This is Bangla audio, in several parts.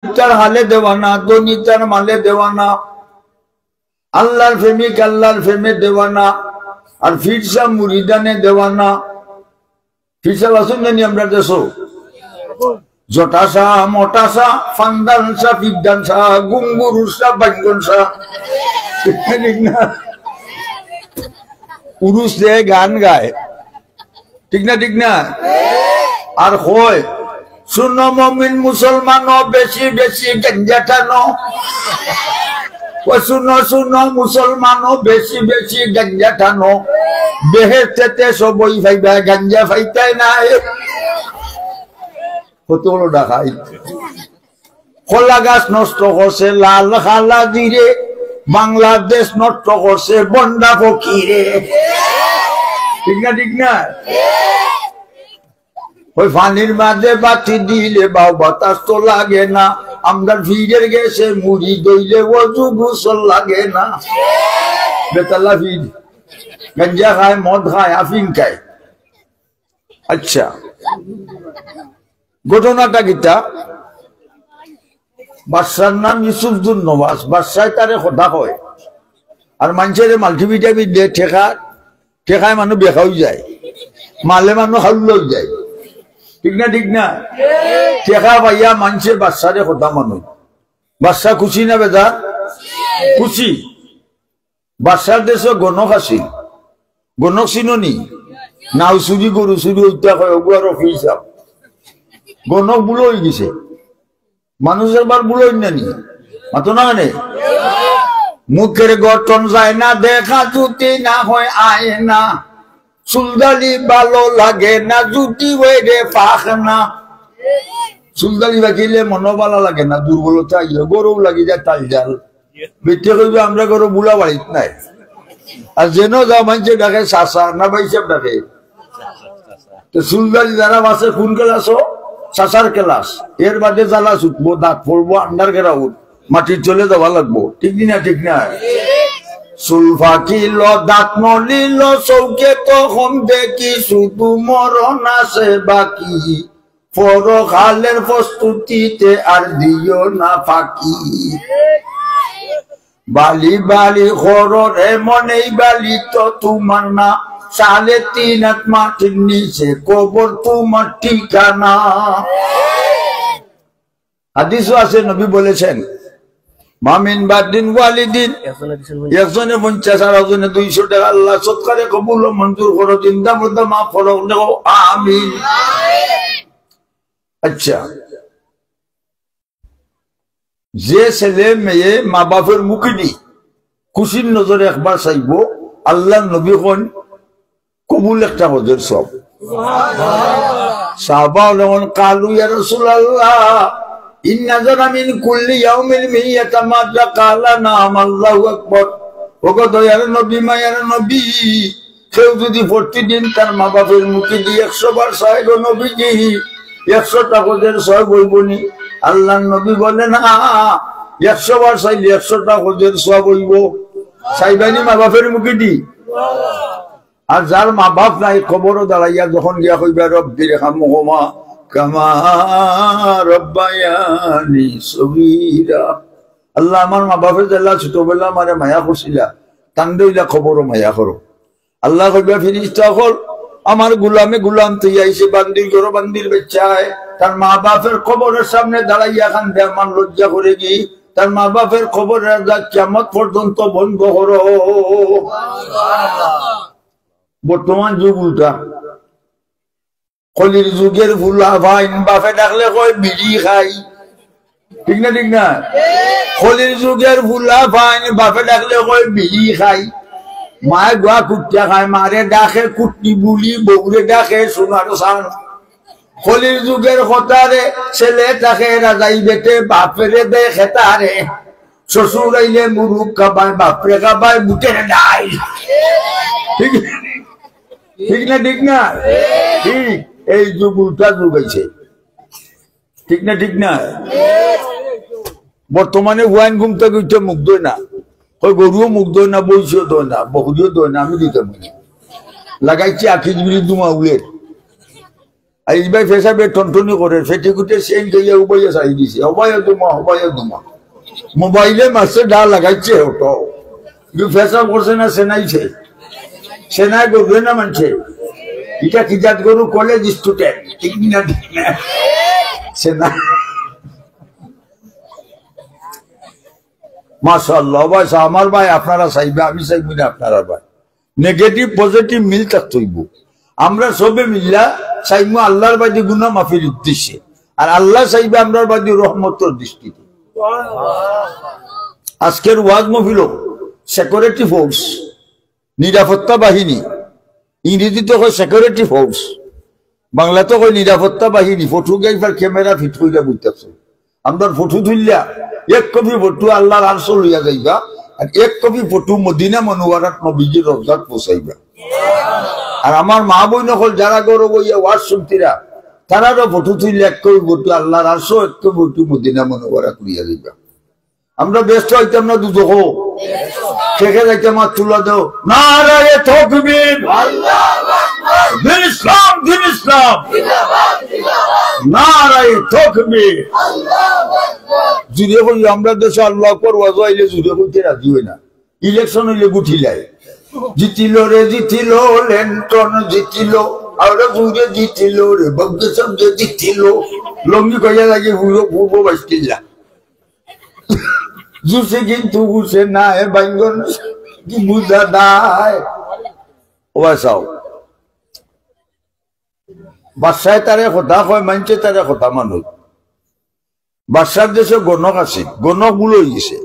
তার হালে দেওয়ানা, দনিতার মালে দেওয়ানা, আল্লাহর প্রেমিক আল্লাহর প্রেমে দেওয়ানা, আর ফিরসা মুরিদানে দেওয়ানা। ফিরসা বাসন জানি আমরা দেশ জটাসা মোটাসা ফান্দানসা ফিদ্দানসা গুঙ্গুরুসা বাঙ্গনসা, ঠিক না? পুরুষ রে গান গায়, ঠিক না? ঠিক না? আর হয় শুনো মুমিন মুসলমান বেশি বেশি গঞ্জা টানো, শুনো শুনো মুসলমান বেশি বেশি গঞ্জা টানো, বেহেশতেতে সবই ফাইবা গঞ্জা ফাইতাই নাই। কত বড় ডাকাই! কলা গাছ নষ্ট করছে লাল খালা দিরে, বাংলাদেশ নষ্ট করছে বন্ডা ফকিরে, ঠিক না? ঠিক না? ওই পানির মাঝে বাতি দিলে বাউ বাতাস তো লাগে না, আমরা ভিড়ের গেছে মুড়ি দইলে ওযু গোসল লাগে না। বেতালা ভিড় গঞ্জা খায়, মদ খায়, আফিং খায়। আচ্ছা, ঘটনাটা কিটা? বাদশার নাম ইউসুফজুন নওয়াজ। বাদশায় তারে কথা কয়, আর মানুষের মাল্টিভিটামিন দিয়ে ঠেকায় মানুষ বেখাও যায়, মালে মানুষ হাউল যায়, ঠিক না? ঠিক না? ঠেকা পাইয়া মানুষের বাদশারে কথা মানুষ। বাদশা খুশি না বেদা? খুশি। বাদশার দেশে গণক আছিল, গণক চিননি? নাও চুরি গরু চুরি হত্যা কয় ওগুয়ার হিসাব। গণক বুলো হয়ে গেছে, মানুষের বার বুলো নানি মাতো না মানে মুখের গঠন যায় না, দেখা জুতি না হয় আয় না, চুলদালি ভালো লাগে না, জুতি হয়ে রে পাখ না। চুলদালি বাকিলে মনো ভালো লাগে না, দুর্বলতা আইলে গরু লাগি যায় তাল জাল। বেটে কইবে আমরা গরু বুলা বাড়িত নাই, আর যেন যা মানছে ডাকে চাষা না বাইসেব ডাকে। তো চুলদালি যারা বাসে কোন ক্লাস? চাষার ক্লাস। এর বাদে জ্বালা ছুটবো, দাঁত পড়বো, আন্ডার গ্রাউন্ড মাটির চলে যাওয়া লাগবো, ঠিক না? ঠিক না? চুল ফাঁকিল দাঁত নলিল চৌকে তখন দেখি শুধু মরণ আছে বাকি, পরকালের প্রস্তুতিতে আর দিও না ফাঁকি। বালি বালি খরে মনেই বালি তো তোমার না, 3.5 হাত মাটির নিচে কবর তোমার ঠিকানা। হাদিসও আছে, নবী বলেছেন মামিন বাদিন ওয়ালিদিন, একজনে 50 আর একজনে 200 টাকা আল্লাহ সৎকারে কবুল ও মঞ্জুর করো, চিন্তা মধ্যে মাফ করো, দেখো আমিন। আচ্ছা, যে ছেলে মেয়ে মা বাপের মুখে খুশির নজরে একবার চাইব, আল্লাহ নবী কোন কবুল একটা হজের সব। সাহাবা যখন কালু ইয়া রাসূলুল্লাহ ইন্না যারা মিন কুল্লি ইয়াউমিন মিয়াতামাদ্দা কালা নাম আল্লাহু আকবার। ওগো দয়ার নবী মায়ার নবী, কেউ যদি প্রতিদিন তার মা বাপের মুখে দিয়ে 100 বার চায় গো নবীজি, 100টা হজের সব হইবনি? আল্লাহ নবী বলেন 100 বার চাইলে 100টা হজের সব হইব। চাইবানি মা বাপের মুখে দি। আর যার মা বাপ নাই, খবরও দাঁড়াইয়া যখন গিয়া কইবা রব্বির হামহুমা কামা রব্বায়ানি সগীরা, আল্লাহ আমার মা বাপের জাল্লা ছোটবেলা আমারে মায়া করছিলা, তান্ডইলা খবরও মায়া করো। আল্লাহ কইবা ফেরেশতা হল আমার গুলামে গুলাম তুই আইছে, বান্দির ঘর বান্দির বাচ্চায় তার মা বাপের খবরের সামনে দাঁড়াইয়া কান্দে, আমার লজ্জা করে কি তার মা বাপের খবরের কিয়ামত পর্যন্ত বন্ধ করো। বর্তমান যুগ উল্টা, কলির যুগের ফুলা ভাইন বাপে ডাকলে কয় বিড়ি খাই, ঠিক না? ঠিক না? কলির যুগের ফুলা ভাইন বাপে ডাকলে কয় বিড়ি খাই, মায়ে গোয়া কুটিয়া খায়, মারে ডাকে কুটনি বুলি, বউরে ডাকে সোনার সান। কলির যুগের কথারে ছেলে তাকে রাজাই বেটে, বাপেরে দে খেতারে, শ্বশুর আইলে মুরুখ খাবায়, বাপরে খাবায় বুটের ডাই, ঠিক ঠিক না? ঠিক না? ঠিক। এই যুগ উল্টা যুগ আছে, ঠিক না? ঠিক না? বর্তমানে হুয়াইন ঘুম থেকে উঠে মুখ দই না, ওই গরুও মুখ দই না, বইসিও দই না, বহুদিও দই না, আমি দিতে পারি লাগাইছি আখি বিড়ি দুমা উলের। এইবার ফেসাবে টনটনি করে ফেটিকুটে সেন গিয়ে উবাইয়া চাই দিছে হবাইয়া দুমা মোবাইলে মাসে ডা লাগাইছে ওটো ফেসা করছে না সেনাইছে সেনাই করবে না মানছে এটা কি জাত গরু কলেজ স্টুডেন্ট ঠিক না সেনা মাশাআল্লাহ ভাই আমার ভাই আপনারা চাইবে আমি চাইবি না আপনারা ভাই নেগেটিভ পজিটিভ মিল থাকতে হইব আমরা সবে মিল্লা চাইবো আল্লাহর বাদী গুনাহ মাফির উদ্দেশ্যে আর আল্লাহ চাইবে আমরার বাদী রহমতের দৃষ্টিতে আজকের ওয়াজ মাহফিল সিকিউরিটি ফোর্স নিরাপত্তা বাহিনী ইংরেজিতে কয় সিকিউরিটি ফোর্স বাংলাতে কয় নিরাপত্তা বাহিনী ফটো গাইফার ক্যামেরা ফিট কইরা বুঝতেছে আমরা ফটো তুললা এক কপি ফটো আল্লাহর আরশ লইয়া যাইবা আর এক কপি ফটো মদিনা মনোয়ারাত নবীজির রওজাত পৌঁছাইবা আর আমার মা বোন হল যারা গৌরব হইয়া ওয়াজ শুনতিরা তারারও ফটো তুললে এক কপি ফটো আল্লাহর আরশ এক কপি ফটো মদিনা মনোয়ারাত লইয়া যাইবা আমরা ব্যস্ত হইতাম না দুদক শেখে যাইতাম আর তুলা দাও নারায়ে তাকবীর দিন ইসলাম নারায়ে তাকবীর জুড়ে কই আমরা দেশে আল্লাহ আকবার ওয়াজ হইলে জুড়ে কইতে রাজি হই না ইলেকশন হইলে গুঠিলাই জিতিল রে জিতিল লেন্টন জিতিল আর জুড়ে জিতিল রে বগ্গে সঙ্গে জিতিল লঙ্গি কইয়া লাগে পূর্ব বাস্তিলা জুসে কিন্তু গুছে না এ বাইঙ্গন কি বুঝা দায় ওয়াসাও বাদশাহ তারে কথা কয় মানছে তারে কথা মানুষ বাদশার দেশে গণক আছে গণক গুলো গেছে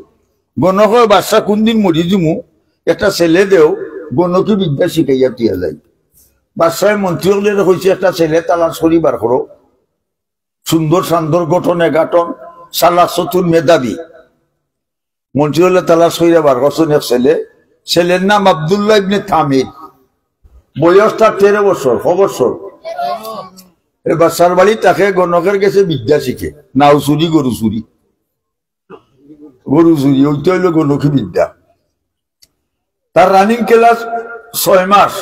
গণক হয় বাদশাহ কোনদিন মরি দিমু একটা ছেলে দেও গণকি বিদ্যা শিখাইয়া দিয়া যায় বাদশাহ মন্ত্রী হলে হয়েছে একটা ছেলে তালাশ করিবার করো সুন্দর সান্দর গঠনে গাঠন সালা চতুর মেধাবী মন্ত্রী হলে তালাশ করিয়া বার করছেন এক ছেলে ছেলের নাম আব্দুল্লাহ ইবনে তামির বয়স তার 13 বছর 6 বছর বাদশার বাড়ি তাকে গণকের কাছে বিদ্যা শিখে নাও চুরি গরু চুরি ওইটা হইল গণকি বিদ্যা তার রানিং ক্লাস 6 মাস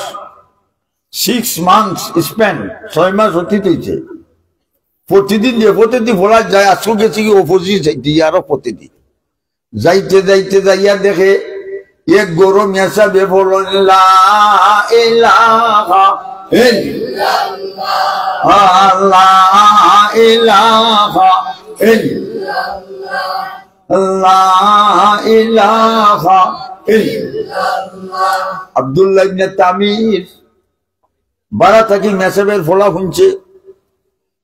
6 months স্পেন্ড 6 মাস অতীত হয়েছে প্রতিদিন ভোলা যায় আজকে গেছে কি অপোজিট যাইতে আরো প্রতিদিন যাইতে যাইতে যাইয়া দেখে এক গরু মেসা বেফল আব্দুল্লাহ ইবনে তামির বাড়া থাকি মেসাবের ফলা শুনছে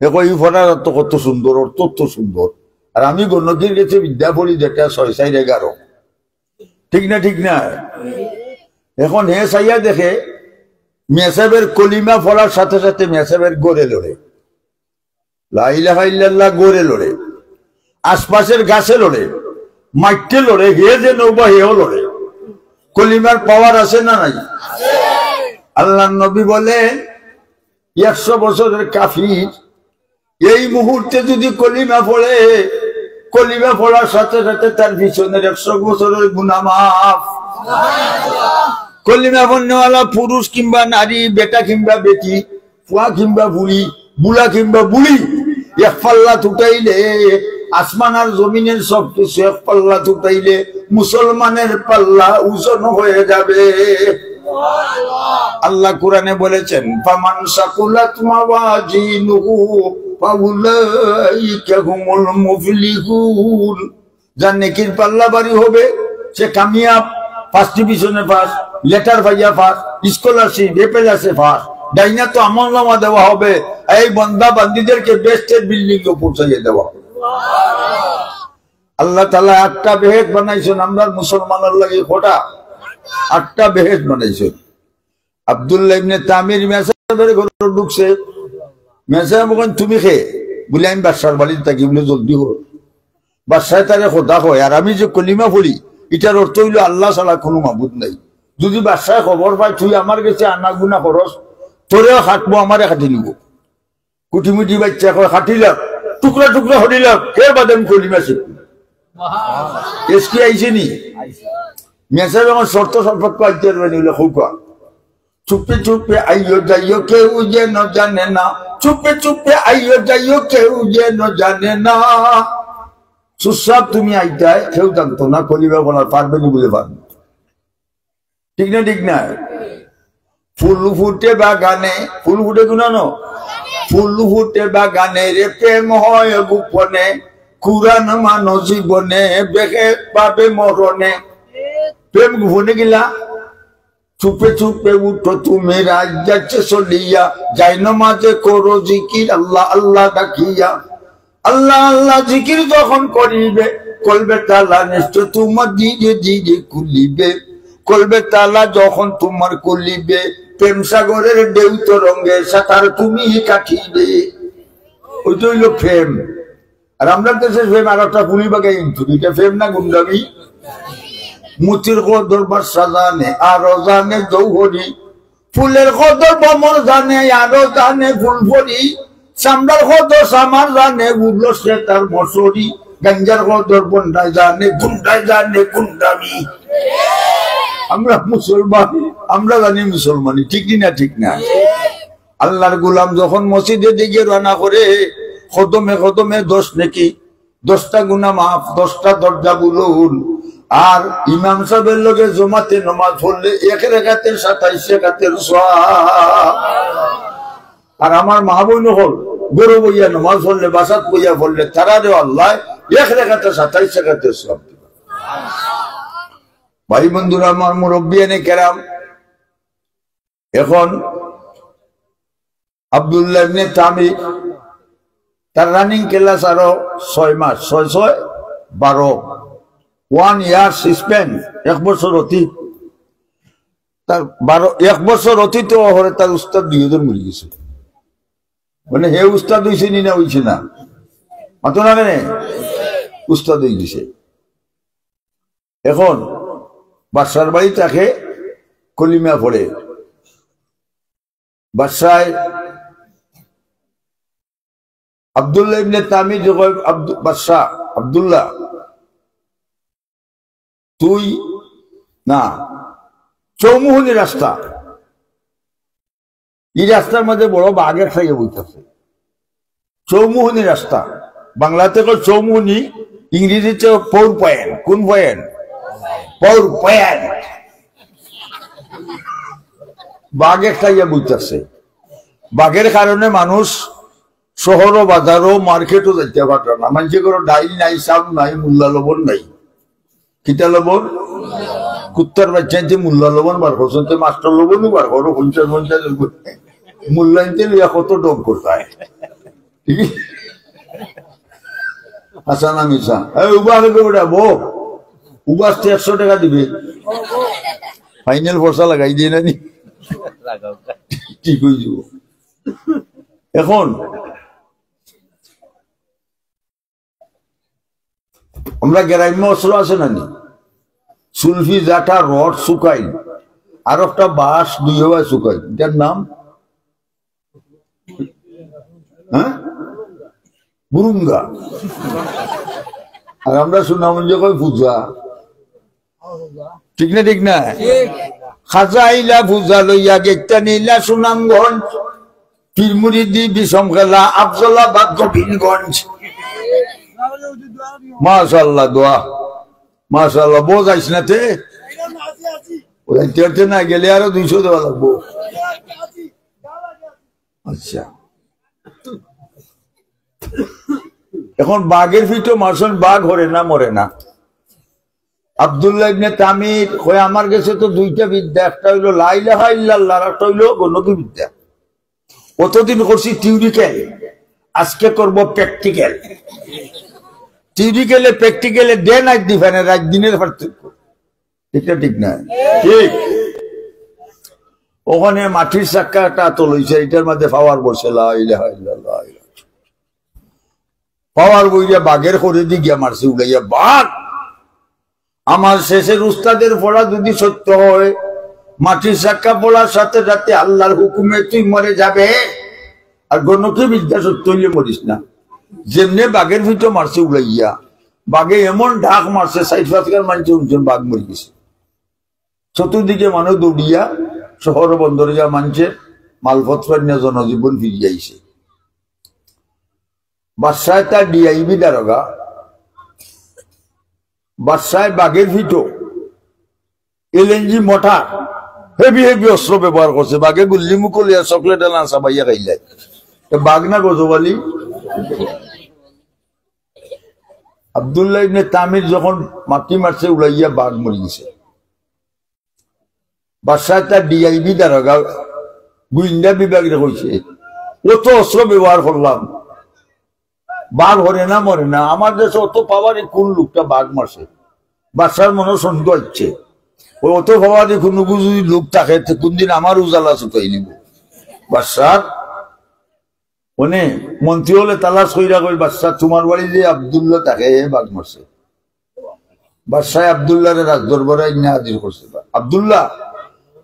এই ফলার অর্থ কত সুন্দর অর্থ তো সুন্দর আর আমি গণকির গেছে বিদ্যা পড়ি যেটা 6-11 ঠিক না এখন হে চাইয়া দেখে মেসাবের কলিমা ফলার সাথে সাথে মেসাবের গড়ে লড়ে লা ইলাহা ইল্লাল্লাহ গড়ে লড়ে আশপাশের গাছে লড়ে মাইটে লড়ে হে যে নৌবা হেও লড়ে কলিমার পাওয়ার আছে না নাই আল্লাহ নবী বলে 100 বছরের কাফির এই মুহূর্তে যদি কলিমা পড়ে কলিমা পড়ার সাথে সাথে তার পিছনের 100 বছরের গুনাহ মাফ কলিমা পড়নেওয়ালা পুরুষ কিংবা নারী বেটা কিংবা বেটি ফুয়া কিংবা বুড়ি বুলা কিংবা বুড়ি এক পাল্লা উঠাইলে আসমান আর জমিনের সব কিছু এক পাল্লা উঠাইলে মুসলমানের পাল্লা ওজন হয়ে যাবে আল্লাহ কোরআনে বলেছেন ফামান সাকুলাত মাওয়াজিনুহু ফাউলাইকা হুমুল মুফলিহুন যার নেকির পাল্লা ভারী হবে সে কামিয়াব ফার্স্ট ডিভিশনে পাস লেটার পাইয়া পাস স্কলারশিপ এপেলাসে পাস ডাইনা তো আমলনামা দেওয়া হবে এই বান্দা বান্দীদেরকে বেস্টের বিল্ডিং এ পৌঁছাইয়ে দেওয়া হবে আল্লাহ তাআলা 8টা বেহেশত বানাইছেন আমরা মুসলমানের লাগি খোটা 8টা বেহেশত বানাইছেন আব্দুল্লাহ ইবনে তামির মেসাবের ঘরে ঢুকছে মেসাব বলেন তুমি খে বলে আমি বাদশার বাড়িতে থাকি বলে জলদি হো বাদশাহ তারে খোদা হয় আর আমি যে কলিমা পড়ি এটার অর্থ হইল আল্লাহ ছাড়া কোনো মাবুদ নাই যদি বাদশাহ খবর পাই তুই আমার কাছে আনা গুনা খরচ তোরেও খাটবো আমারে খাটি নিব কুটিমুটি বাচ্চা কয় খাটিলাম টুকরা টুকরা হরিলাম কে বাদে আমি কলিমা শিখবো এসকি আইছে নি মেসাব আমার শর্ত সম্পর্ক আইতে পারবে খুব চুপে চুপে আইও যাইও কেউ যেন জানে না, চুপে চুপে আইও যাইও কেউ যেন জানে না। সুসাব তুমি আইতায় কেউ জানতো না, কলিবা বলার পারবে না বলে পারবে, ঠিক না ঠিক না? ফুল ফুটে বাগানে, ফুল ফুটে গুনানো, ফুল ফুটে বাগানে রে প্রেম হয় গোপনে, কুরান মানো জীবনে বেগে পাবে মরণে। প্রেম গোপনে গিলা চুপে চুপে উঠো তুমি রাত যাচ্ছে চলিয়া, যাই নামাজে করো জিকির আল্লাহ আল্লাহ ডাকিয়া। আল্লাহ আল্লাহ জিকির যখন করিবে কলবে তালা নিশ্চয় তোমার ধীরে ধীরে খুলিবে, কলবে তালা যখন তোমার খুলিবে প্রেম সাগরের ঢেউ তরঙ্গে সাঁতার তুমি কাটিবে। ওইটা হইল প্রেম। আর আমরা দেশের প্রেম আর একটা পুলি বাগাই কিন্তু এটা প্রেম না গুন্ডামি। মুতির কদর বাদশা জানে আরো জানে জৌহরি, ফুলের কদর বমর জানে আরো জানে ফুলফরি, চামড়ার কদর সামার জানে উঠলো সে তার মশরি, গাঞ্জার কদর বন্ডায় জানে গুন্ডামি। আমরা মুসলমান, আমরা জানি মুসলমানি, ঠিক না ঠিক না? আল্লাহর গোলাম যখন মসজিদের দিকে রানা করে কদমে কদমে 10 নেকি, 10টা গুনাহ মাফ, 10টা দরজা বুলুন। আর ইমাম সাহেবের লগে জমাতে নামাজ পড়লে 1 রাকাতের 27 রাকাতের সওয়াব। আর আমার মা বোন হল গরু বইয়া নামাজ পড়লে, বাসাত বইয়া পড়লে তারারে আল্লাহ 1 রাকাতের 27 রাকাতের সওয়াব। ভাই বন্ধুরা আমার, মুরব্বিয়ানে কেরাম, এখন আব্দুল্লাহ ইবনে তামির তার রানিং ক্লাস আরো 6 মাস, 6 12, 1 ইয়ার সাসপেন্ড, 1 বছর অতীত। তার 1 বছর অতীত হরে তার উস্তাদ 2 জন মরে গেছে। মানে হে উস্তাদ হইছে নি না হইছে না, মাতো না কেন উস্তাদ হয়ে গেছে। এখন বাদশার বাড়ি তাকে কলিমা পড়ে, বাদশায় আব্দুল্লাহ ইবনে তামির বাদশাহ আব্দুল্লাহ তুই না, চৌমুহনী রাস্তা, এই রাস্তার মধ্যে বড় বাঘের খাইয়ে বইতেছে। চৌমুহনী রাস্তা, বাংলাতে চৌমুহনী, ইংরেজিতে পৌর পয়েন্ট। কোন পয়েন্ট? পৌর পয়েন্ট। বাঘের খাইয়ে বইতেছে। বাঘের কারণে মানুষ শহর বাজারও মার্কেটও যাইতে পারত না। মানুষের কোনো ডাইল নাই, চাল নাই, মূল্যা লবণ নাই। কিতা লবণ? কুত্তার বাচ্চা মূল্যা লবণ বার করছে, মাস্টার লবণও বার করো 50 মূল্যায়নতে লিয়া কত ডব করতে। আচ্ছা না মিশা উবা হবে ওটা বো, উবাস 100 টাকা দিবে, ফাইনাল ফসা লাগাই দিয়ে না নি, ঠিক হয়ে যাব। এখন আমরা গ্রাম্য অস্ত্র আছে না নি, সুলফি জাটা রড শুকাই, আর একটা বাঁশ 2 হয় শুকাই, এটার নাম বুরুঙ্গা। আর আমরা সুনামঞ্জ কই পূজা, ঠিক না ঠিক না? খাজা আইলা পূজা লইয়া গেটটা নিলা সুনামগঞ্জ, পীরমুরিদি বিষম খেলা আফজলাবাদ গোবিন্দগঞ্জ। মাশাআল্লাহ, দোয়া মাশাআল্লাহ। বোঝ আইস না তে ওইতে না গেলে আরো 200 দেওয়া লাগবো। আচ্ছা, এখন বাঘের ফিটো মারছেন, বাঘ হরে না মরে না। আব্দুল্লাহ ইবনে তামির কয় আমার কাছে তো 2টা বিদ্যা, একটা হইলো লা ইলাহা ইল্লাল্লাহ, আর একটা হইলো গণকি বিদ্যা। কতদিন করছি থিওরিক্যাল, আজকে করব প্র্যাকটিক্যাল। থিওরিক্যালে প্র্যাকটিক্যালে ডে নাইট ডিফারেন্স, রাত দিনের পার্থক্য, ঠিক না ঠিক না? ঠিক। ওখানে মাটির চাক্কাটা তো লইছে, এটার মধ্যে পাওয়ার বসে লা ইলাহা ইল্লাল্লাহ, পাওয়ার বইয়া বাঘের করে দি গিয়া মারছে উড়াইয়া। বাঘ আমার শেষের উস্তাদের পড়া যদি সত্য হয়, মাটির চাক্কা পড়ার সাথে সাথে আল্লাহর হুকুমে তুই মরে যাবে। আর গণকে বিদ্যা সত্য হইলে মরিস না। যেমনে বাঘের ভিতর মারছে উড়াইয়া, বাঘে এমন ঢাক মারছে 60-50 মানুষ বাঘ মরে গেছে। চতুর্দিকে মানুষ দৌড়িয়া শহর বন্দরে যা মানছে মালপত্র নিয়ে জনজীবন ফিরিয়ে আইছে। বাদশাহ তার ডিআইবি দারোগা বাদশাহ বাঘের ভিটো এলএনজি মোটা হেভি হেভি অস্ত্র ব্যবহার করছে। বাঘে গুল্লি মুকলিয়া চকলেট এলা চাবাইয়া খাইলাই। বাঘ না গজবালি? আব্দুল্লাহ ইবনে তামির যখন মাটি মারছে উড়াইয়া বাঘ মরি গেছে। বাদশাহ তার ডিআইবি দারোগা গোয়েন্দা বিভাগে কইছে অত অস্ত্র ব্যবহার করলাম, বাঘ হরে না মরে না, আমার দেশে অত পাওয়ারে কোন লোকটা বাঘ মারছে? বাদশার মনে সন্দেহ হচ্ছে ওই অত পাওয়ারে কোনো যদি লোক থাকে কোনদিন আমার উজালা চুকাই নিব। বাদশার মানে মন্ত্রী হলে তালাশ কইরা কই বাদশাহ তোমার বাড়ি যে আব্দুল্লাহ তাকে বাঘ মারছে। বাদশাহ আব্দুল্লাহরে রাজদরবারে ইন্না হাজির করছে। আব্দুল্লাহ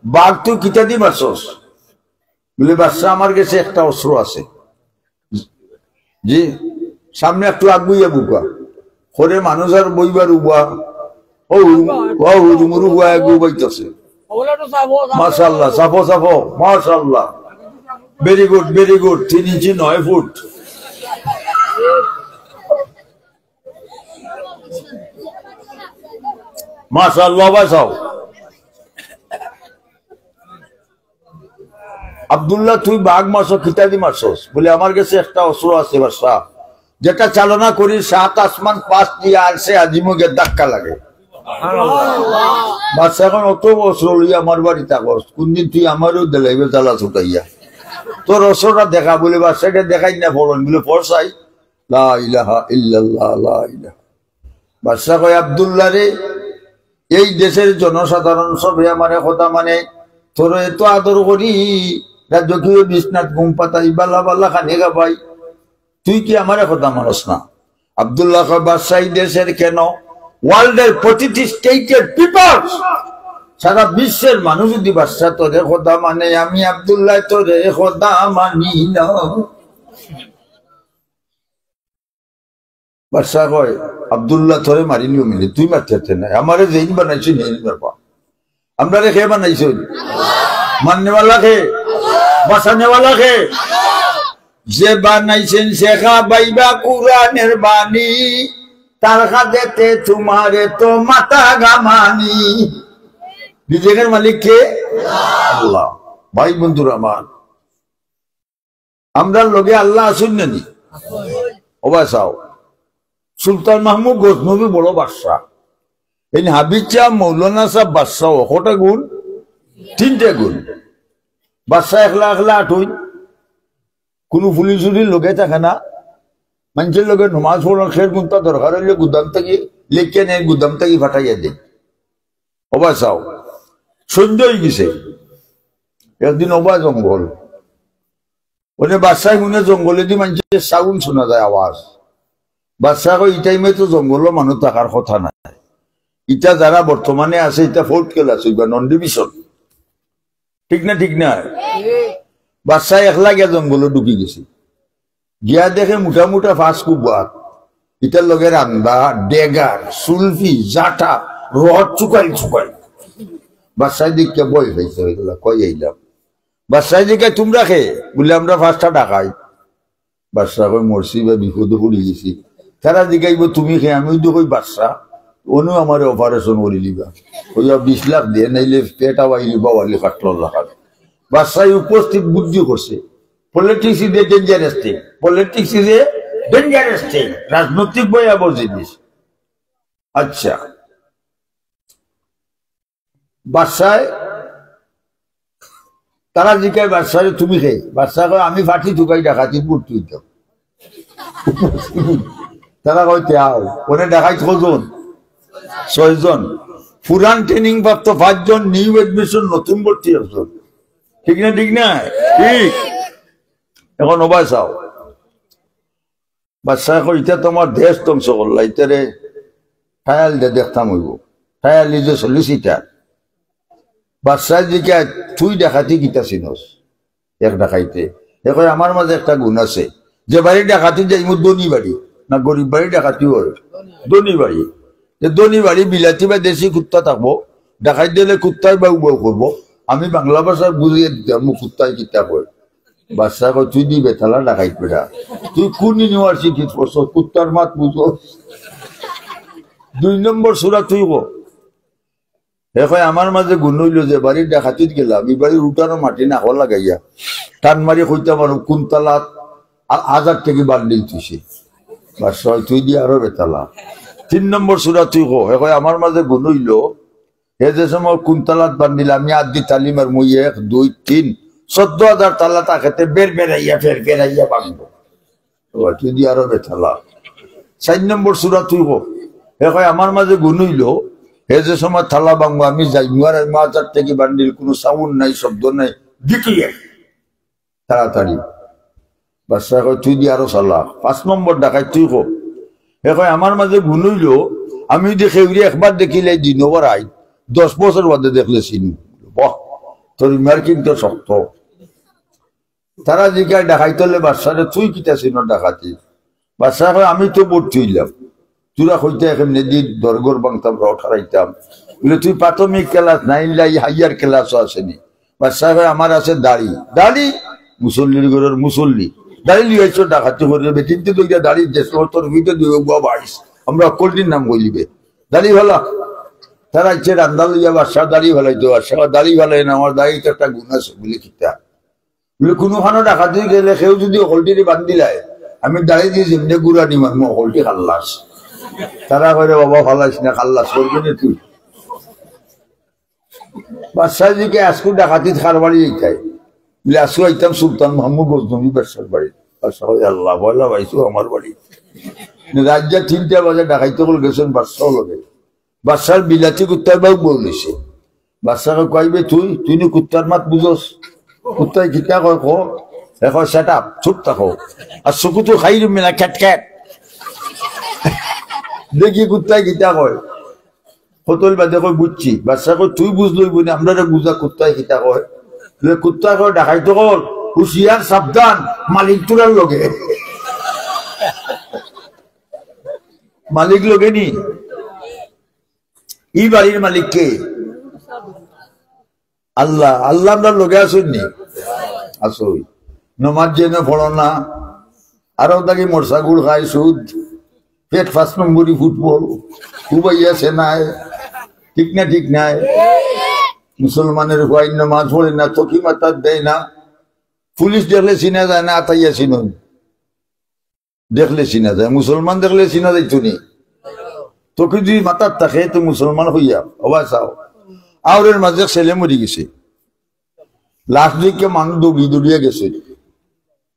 বাঘ তুই কিতা দি মারছস? বলে বাদশাহ আমার কাছে একটা অস্ত্র আছে। জি সামনে একটু আগুইয়া বুকা করে মানুষ আর বইবার উবা ও হুরুমুরু বুয়া আগু বইতেছে। মাশাআল্লাহ সাফো সাফো মাশাআল্লাহ ভেরি গুড 3 ইঞ্চি 9 ফুট। মাশাআল্লাহ বাসাও। আব্দুল্লাহ তুই বাঘ মারছো খিতা দি মারছস? বলে আমার কাছে একটা অস্ত্র আছে বাদশাহ, যেটা চালনা করি 7 আসমান 5 দিয়ে আসে আজিমুগে ধাক্কা লাগে। বাদশাহ এখন অত অস্ত্র লইয়া আমার বাড়ি থাকস, কোনদিন তুই আমারও দেলাইবে জ্বালা ছুটাইয়া তোর অস্ত্রটা দেখা। বলে বাদশাকে দেখাই না ফলন বলে পড়ছাই লা ইলাহা ইল্লাল্লাহ লা ইলাহা। বাদশাহ কয় আব্দুল্লাহ রে এই দেশের জনসাধারণ সবে আমার কথা মানে তোর এত আদর করি, রাজকীয় বিছনাত ঘুম পাতাই বালা বালা খানি গাবাই, তুই কি আমার কথা মানস না? আব্দুল্লাহ বাদশাহ দেশের কেন ওয়ার্ল্ডের প্রতিটি স্টেটের পিপলস সারা বিশ্বের মানুষ যদি বাদশাহ তোরে কথা মানে আমি আব্দুল্লাহ তোরে কথা মানি না। বাদশাহ কয় আব্দুল্লাহ তোরে মারিলিও মিলে তুই মারতে নাই, আমারে যেই বানাইছি নেই বাবা, আমরা রেখে বানাইছি মাননেওয়ালা খে বাঁচানেওয়ালা খে, যে বানাইছেন শেখা বাইবা কুরআনের বাণী, তার হাতেতে তোমারে তো মাথা গামানি। বিজেকের মালিক কে? আল্লাহ। ভাই বন্ধুরা আমার, আমরা লগে আল্লাহ আসুন নানি অবাসাও। সুলতান মাহমুদ গজনবী বড় বাদশাহ, এই হাবিব শাহ মৌলানা সাহেব বাদশাহ কটা গুণ? 3টে গুণ। বাদশাহ একলা একলা আঠুই, কোনো পুলিশ উলির লগে থাকে না, মানুষের লগে নমাজ পড়ার খের গুণটা দরকার হইলে গুদাম থেকে লেখে নেয়, গুদাম থেকে ফাটাইয়া দেয় অবাসাও। সন্ধ্যা হয়ে গেছে একদিন অবা জঙ্গল, ওনে বাদশাহ মনে জঙ্গলে দি মানুষের সাউন্ড শোনা যায় আওয়াজ। বাদশাহ এই টাইমে তো জঙ্গল মানুষ থাকার কথা নাই, ইটা যারা বর্তমানে আছে এটা ফোর্ট ক্লাস হইবা নন ডিভিশন, ঠিক না? ঠিক না? বাদশাহ একলা গিয়া জঙ্গলে ঢুকি গেছে, গিয়া দেখে মোটা মোটা ফাঁস কুবার, ইটার লগে রান্দা ডেগার সুলফি জাটা রড চুকাই চুকাই। বাদশাহ দিকে বই পাইছে ওইগুলা কই আইলাম। বাদশাহ দিকে তোমরা খে বলে আমরা ফাঁসটা ডাকাই। বাদশাহ কই মরছি বা বিপদে পড়ে গেছি, তারা জিগাইব তুমি খে, আমি তো কই বাদশাহ অনু আমার অপারেশন করে লিবা, ওই 20 লাখ দিয়ে নাইলে পেটা বাইলি বাবালি কাটল লাখার। বাদশাহ উপস্থিত বুদ্ধি করছে politics is a dangerous thing, politics is a dangerous thing, রাজনৈতিক ভয়াবহ জিনিস। আচ্ছা বাদশাহ তারা জিজ্ঞাসা বাদশাহ তুমি খে, বাদশাহ কয় আমি ফাটি ঢুকাই ডাকাতি পড়তে হইতাম। তারা কইতে আও ওনে ডাকাই কজন? 6 জন, পুরান ট্রেনিং প্রাপ্ত 5 জন, নিউ এডমিশন নতুন ভর্তি 1 জন। ঠিক না? ঠিক না? ঠিক। এখন ওবাই চাও বাদশাহ কই এটা তোমার দেশ ধ্বংস করলা, ইতারে ট্রায়াল দিয়ে দেখতাম হইব, ট্রায়াল নিজে সলিসিটার। বাদশাহ দিকে তুই ডাকাতি কিতা চিনস? এক ডাকাইতে এখন আমার মাঝে একটা গুণ আছে, যে বাড়ি ডাকাতি যাই ধনী বাড়ি না গরিব বাড়ি ডাকাতি হয় ধনী বাড়ি। ধনী বাড়ি বিলাতি বা দেশি কুত্তা থাকবো, ডাকাই দিলে কুত্তাই বাউ বাউ করবো, আমি বাংলা ভাষার বুঝিয়ে দিতাম কুত্তায় কিতাব হয় বাচ্চা কয় তুই দি বেতালা ডাকাইত বেড়া তুই কোন ইউনিভার্সিটি পড়ছ কুত্তার মাত বুঝো 2 নম্বর সূরা তুই গো এখন আমার মাঝে গুণ হইল যে বাড়ির ডাকাতিত গেলাম এই বাড়ির উঠানো মাটি না হওয়া লাগাইয়া টান মারি হইতে পারো কোন তালাত 1000 থেকে বান্ডিল তুইছি বাচ্চা তুই দিয়ে আরো বেতালা 3 নম্বর সূরা তুই গো এখন আমার মাঝে গুণ হইল হে যে সময় কোন তালাত বান্ডিল আমি আদি তালিমার মুই 1 2 3 14,000 তালা তাকে বের বেড়াইয়া ফের বেড়াইয়া বাঁধবো তুই দিয়ে আরো বেতালা 4 নম্বর সূরা তুই গো এখন আমার মাঝে গুণ হইল হে যে সময় থালা বাংবো আমি যাই মুয়ার 1000 থেকে বান্ডিল কোনো সাউন্ড নাই শব্দ নাই দিকিয়ে তাড়াতাড়ি বাচ্চা কয় তুই দিয়ে আরো চালা 5 নম্বর ডাকাই তুই কো এখন আমার মাঝে গুণ হইল আমি দেখে একবার দেখিলে দিন ওরাই 10 বছর বাদে দেখলে চিনি বাহ তোর মার্কিং তো শক্ত তারা জিজ্ঞাসা ডাকাই তোলে বাচ্চারে তুই কিতা চিন ডাকাতি বাচ্চা কয় আমি তো ভর্তি হইলাম তোরা হইতে এখানে দিন দরগর বাংতাম রড হারাইতাম বলে তুই প্রাথমিক ক্লাস 9 লাই হাইয়ার ক্লাসও আসেনি বাচ্চা কয় আমার আছে দাড়ি দাড়ি মুসল্লির ঘরের মুসল্লি দাড়ি লিয়েছ ডাকাতি করে বেটিনতে দুইটা দাড়ি দেশ তোর ভিতরে দুই বাবা আইস আমরা কোল্ডির নাম বলিবে দাড়ি ভালা তারা ইচ্ছে রান্দাল লইয়া বাচ্চা দাড়ি ভালাইতো বাচ্চা দাড়ি ভালাই না আমার দাড়িতে একটা গুণ আছে বলে কিতা বলে কোনোখানো ডাকাতি গেলে সেও যদি হলটিরে বান্ধিলায় আমি দাড়ি দিয়ে যেমনি গুড়া নিম আর হলটি খাল্লাস তারা করে বাবা ফালাইস না খাল্লাস করবি না তুই বাদশাহজিকে আজকু ডাকাতিত খার বাড়ি যেতাই বলে আজকু আইতাম সুলতান মাহমুদ গজনবী বাদশার বাড়ি বাদশাহ আল্লাহ বলা পাইছো আমার বাড়ি রাজ্যা 3টা বাজে ডাকাইতে কল গেছেন বাদশাহ লগে বাদশার বিলাতি কুত্তার বাবু বলেছে বাদশাকে কইবে তুই তুই কুত্তার মাত বুঝোস কুত্তায় কিতা কয় কো দেখো সেট আপ চুপ থাকো আর চকু তো খাই দিবি না খ্যাট খ্যাট দেখি কুত্তায় কিতা কয় ফতল বাদে কয় বুঝছি বাচ্চা কয় তুই বুঝলই বলি আমরা বুঝা কুত্তায় কিতা কয় কুত্তা কয় ডাকাইতো কল হুশিয়ার সাবধান মালিক তোরার লগে মালিক লগে নি ই বাড়ির মালিক কে আল্লাহ আল্লাহ আমরা লগে আসুন নি আসই নমাজ জেনে পড়ো না আরো তাকে মরসা গুড় খায় সুদ পেট 5 নম্বরই ফুটবল খুবাইয়া সেনায় ঠিক না ঠিক নাই মুসলমানের কয় নামাজ পড়ে না চকি মাথা দেয় না পুলিশ দেখলে চিনা যায় না আতাইয়া চিনুন দেখলে চিনা যায় মুসলমান দেখলে চিনা যাইতো নি তোকে যদি মাথার থাকে তো মুসলমান হইয়া অবাই চাও আওরের মাঝে ছেলে মরি গেছে লাস্ট দিকে মানুষ দৌড়িয়া গেছে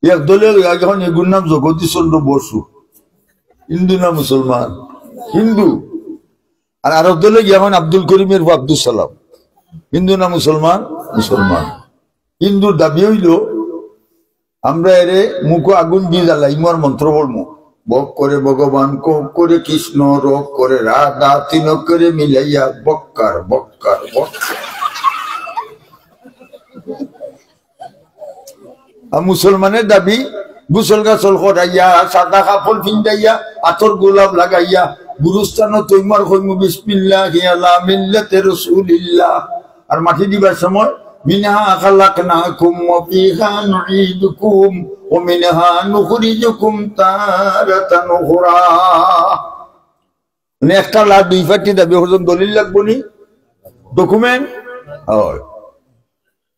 এক দলীয় এখন এগুর নাম জগদীশ চন্দ্র বসু হিন্দু না মুসলমান হিন্দু আর আরেক দলে এখন আব্দুল করিমের আব্দুল সালাম হিন্দু না মুসলমান মুসলমান হিন্দুর দাবি হইল আমরা এরে মুখ আগুন দিয়ে জ্বালাই ইমার মন্ত্র বলবো বক করে ভগবান কোক করে কৃষ্ণ রোগ করে রাধা তিন করে মিলাইয়া বক্কার বক্কার বক্কার আর মুসলমানের দাবি গুসল গাছল করাইয়া সাদা কাপড় পিন্দাইয়া আতর গোলাপ লাগাইয়া গুরুস্থান তৈমার হইমু বিসমিল্লাহি আলা মিল্লাতি রাসূলিল্লাহ আর মাটি দিবার সময় মিনহা খালাকনাকুম ওয়া ফিহা নুঈদুকুম ওয়া মিনহা নুখরিজুকুম তারাতান উখরা মানে একটা লাখ 2 ফাটি দাবি হরজন দলিল লাগবো নি ডকুমেন্ট হয়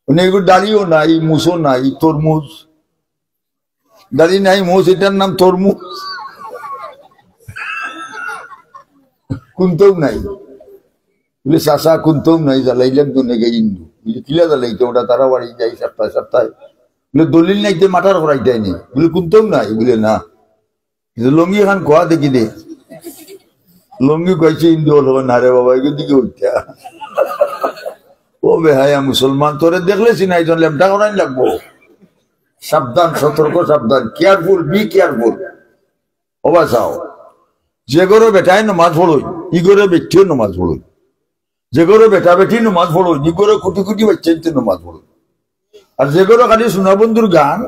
মানে এগুলো দাড়িও নাই মুসো নাই তরমুজ দাড়ি নাই মুস এটার নাম তরমুজ কুন্তম নাই বলে চাষা কুন্তম নাই জ্বালাইলাম তো নেগে হিন্দু বলে কিলা জ্বালাইতো ওটা তারা বাড়ি যাই সপ্তাহে সপ্তাহে বলে দলিল নাই মাটার করাই যায়নি বলে কুন্তম নাই বলে না লঙ্গি খান কোয়া দেখি দে লঙ্গি কয়েছে হিন্দু হল না রে বাবা এগুলো দিকে উঠা ও বেহায়া মুসলমান তোরে দেখলে চিনাই জন লেমটা করাই লাগবো সাবধান সতর্ক সাবধান কেয়ারফুল বি কেয়ারফুল অবা চাও যে ঘরে বেটাই নমাজ পড়ই ই ঘরে ব্যক্তিও নমাজ পড়ই যে ঘরে বেটা বেটি নমাজ পড়ই ই ঘরে কোটি কোটি বাচ্চা নমাজ পড়ই আর যে ঘরে খালি সোনা বন্ধুর গান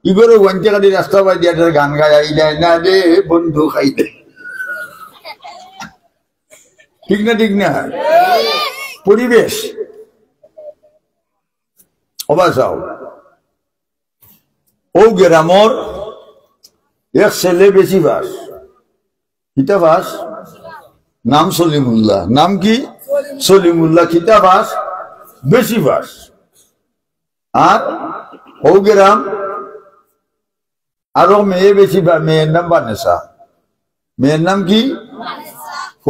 ই ঘরে ওয়ানকে খালি রাস্তা বাই দিয়া গান গায় আইলাই না রে বন্ধু খাই দে ঠিক না পরিবেশ অবা চাও ও গ্রামর এক ছেলে বেশি বাস কিতা বাস নাম সলিমুল্লাহ নাম কি সলিমুল্লাহ কিতা বাস বেশি বাস আর ও গ্রাম আরো মেয়ে বেশি মেয়ের নাম বানেসা মেয়ের নাম কি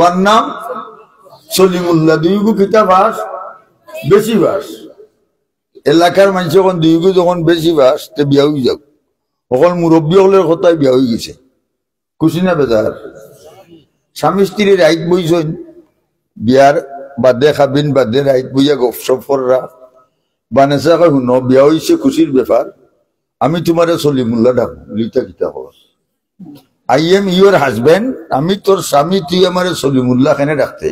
ওর নাম সলিমুল্লাহ দুইগু কিতা বাস বেশি বাস এলাকার মানুষ যখন দুইগু যখন বেশি বাস তে বিয়া হয়ে যাও অকল মুরব্বী হলের কথায় বিয়া হয়ে গেছে খুশি না বেজার স্বামী স্ত্রী রাইত বইছেন বিয়ার বাদে খাবিন বাদে রাইত বইয়া গপসপ কররা বানেসা কয় শুনো বিয়া হয়েছে খুশির ব্যাপার আমি তোমারে সলিমুল্লাহ ডাকবো লিতা কিতা হস আই এম ইউর হাজবেন্ড আমি তোর স্বামী তুই আমারে সলিমুল্লাহ খানে ডাকতে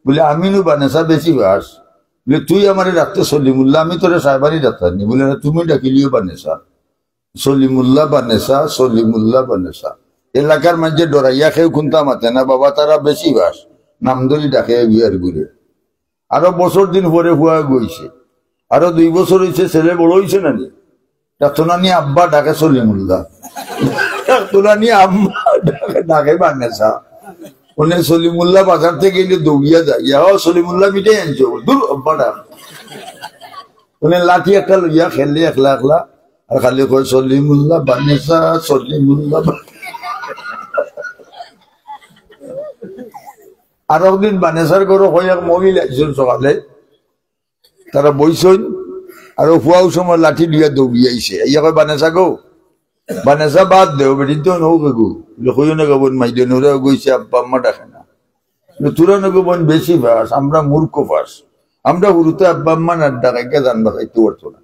বলে আমি নু বানেসা বেশি বাস বলে তুই আমারে ডাকতে সলিমুল্লাহ আমি তোরে সাহেবারি ডাক্তারনি বলে না তুমি ডাকিলিও বানেসা সলিমুল্লাহ বানেসা সলিমুল্লাহ বানেসা এলাকার মাঝে ডরাইয়া খেয়ে খুনতা মাতে না বাবা তারা বেশি বাস নামদলি ডাকে বিয়ার ঘুরে আরো বছর দিন পরে হুয়া গইছে আরো 2 বছর হয়েছে ছেলে বড় হয়েছে না নি ডাক্তারানি আব্বা ডাকে সলিমুল্লাহ ডাক্তারানি আম্মা ডাকে বানেসা উনি সলিমুল্লাহ বাজার থেকে গেলে দৌড়িয়া যায় ইয়া সলিমুল্লাহ মিটাই আনছো দূর আব্বা ডাক উনি লাঠি একটা লইয়া খেললে একলা একলা আর খালি কয় সলিমুল্লাহ বানেসা সলিমুল্লাহ আর একদিন বানেসার ঘর হয়ে এক মহিলা একজন সকালে তারা বইছেন আর ফুয়াও সময় লাঠি দিয়া দৌড়িয়াইছে ইয়া কয় বানেসা গো বানেসা বাদ দেও বেটি তো নৌকে গো হইও না গো বোন মাইদে নোরা গইছে আব্বা আম্মা ডাকে না তোরা নগো বোন বেশি বাস আমরা মূর্খ বাস আমরা হুরুতে আব্বা আম্মা না ডাকাইকে জানবা খাইতে পারতো না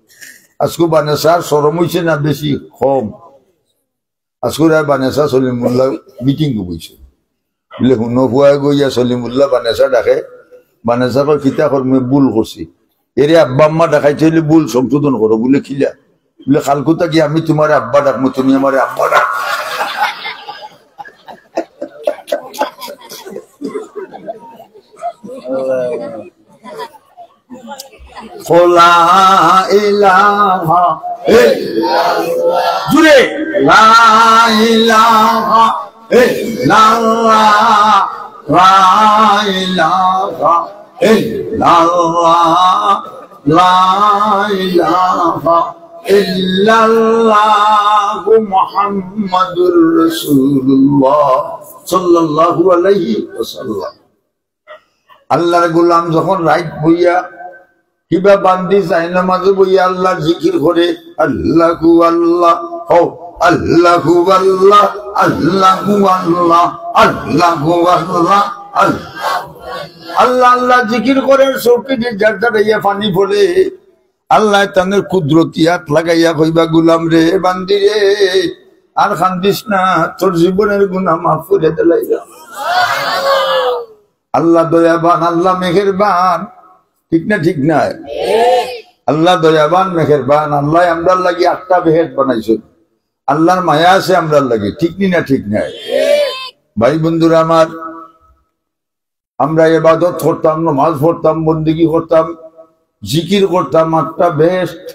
আজকে বানেসার সরম হইছে না বেশি কম আজকে বানেসা সলিমুল্লাহ মিটিং বইছে বলে শুনো ফুয়া গইয়া সলিমুল্লাহ বানেসা ডাকে বানেসা কয় কিতা কর্মে ভুল করছি এরে আব্বা আম্মা ডাকাইছে হলে ভুল সংশোধন করো বলে খিলা বলে কালকুতা কি আমি তোমার আব্বা ডাকবো তুমি আমার আব্বা ডাক লা ইলাহা ইল্লাল্লাহ জুড়ে লা ইলাহা ইল্লাল্লাহ লা ইলাহা ইল্লাল্লাহ লা ইলাহা ইল্লাল্লাহু মুহাম্মাদুর রাসূলুল্লাহ সাল্লাল্লাহু আলাইহি ওয়াসাল্লাম আল্লাহর গোলাম যখন রাইত বইয়া কিবা বান্দি চাই নামাজে বইয়া আল্লাহর জিকির করে আল্লাহু আল্লাহ হো আল্লাহু আল্লাহ আল্লাহু আল্লাহ আল্লাহু আল্লাহ আল্লাহ আল্লাহ জিকির করে চৌকি দিয়ে ঝাড়ঝাড়াইয়া পানি পড়ে আল্লাহ তাদের কুদরতি হাত লাগাইয়া কইবা গুলাম রে বান্দি রে আর কান্দিস না তোর জীবনের গুনাহ মাফ করে দিলাইরা আল্লাহ দয়াবান আল্লাহ মেহেরবান ঠিক না ঠিক না আল্লাহ দয়াবান মেহেরবান আল্লাহ আমরার লাগি 8টা বেহেশত বানাইছেন আল্লাহর মায়া আছে আমরার লাগি ঠিক না ঠিক নাই ভাই বন্ধুরা আমার আমরা ইবাদত করতাম নামাজ পড়তাম বন্দেগী করতাম জিকির করতাম 8টা বেহেশত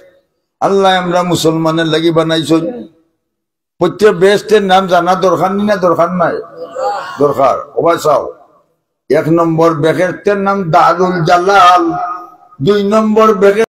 আল্লাহ আমরা মুসলমানের লাগি বানাইছেন প্রত্যেক বেহেশতের নাম জানা দরকার না দরকার নাই দরকার ওবা চাও 1 নম্বর বেহেশতের নাম দারুল জালাল 2 নম্বর বেহেশত